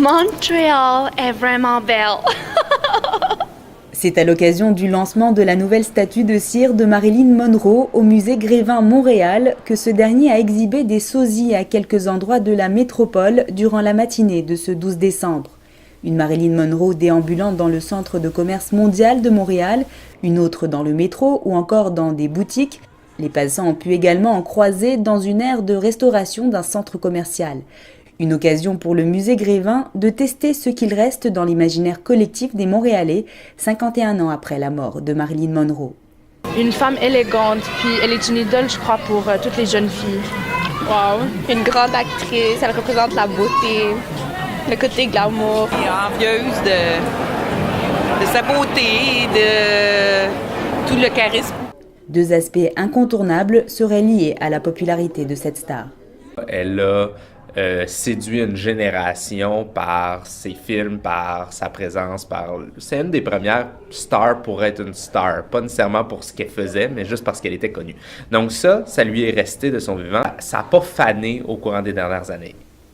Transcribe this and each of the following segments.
Montréal est vraiment belle. C'est à l'occasion du lancement de la nouvelle statue de cire de Marilyn Monroe au musée Grévin Montréal que ce dernier a exhibé des sosies à quelques endroits de la métropole durant la matinée de ce 12 décembre. Une Marilyn Monroe déambulant dans le centre de commerce mondial de Montréal, une autre dans le métro ou encore dans des boutiques. Les passants ont pu également en croiser dans une aire de restauration d'un centre commercial. Une occasion pour le musée Grévin de tester ce qu'il reste dans l'imaginaire collectif des Montréalais, 51 ans après la mort de Marilyn Monroe. Une femme élégante, puis elle est une idole, je crois, pour toutes les jeunes filles. Wow, une grande actrice, elle représente la beauté, le côté glamour. Envieuse de sa beauté, de tout le charisme. Deux aspects incontournables seraient liés à la popularité de cette star. Elle a séduit une génération par ses films, par sa présence, c'est une des premières stars pour être une star, pas nécessairement pour ce qu'elle faisait, mais juste parce qu'elle était connue. Donc ça lui est resté de son vivant. Ça n'a pas fané au courant des dernières années.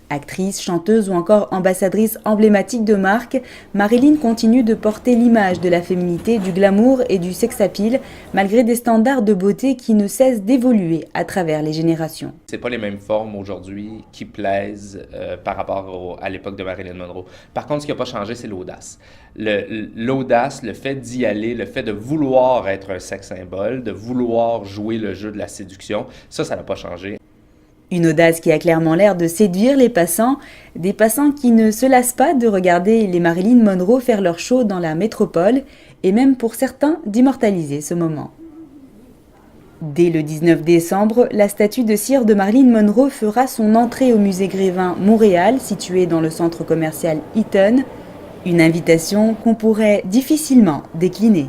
Actrice, chanteuse ou encore ambassadrice emblématique de marque, Marilyn continue de porter l'image de la féminité, du glamour et du sex-appeal, malgré des standards de beauté qui ne cessent d'évoluer à travers les générations. C'est pas les mêmes formes aujourd'hui qui plaisent par rapport à l'époque de Marilyn Monroe. Par contre, ce qui n'a pas changé, c'est l'audace. L'audace, le fait d'y aller, le fait de vouloir être un sex symbole, de vouloir jouer le jeu de la séduction, ça n'a pas changé. Une audace qui a clairement l'air de séduire les passants, des passants qui ne se lassent pas de regarder les Marilyn Monroe faire leur show dans la métropole, et même pour certains d'immortaliser ce moment. Dès le 19 décembre, la statue de cire de Marilyn Monroe fera son entrée au musée Grévin Montréal, situé dans le centre commercial Eaton, une invitation qu'on pourrait difficilement décliner.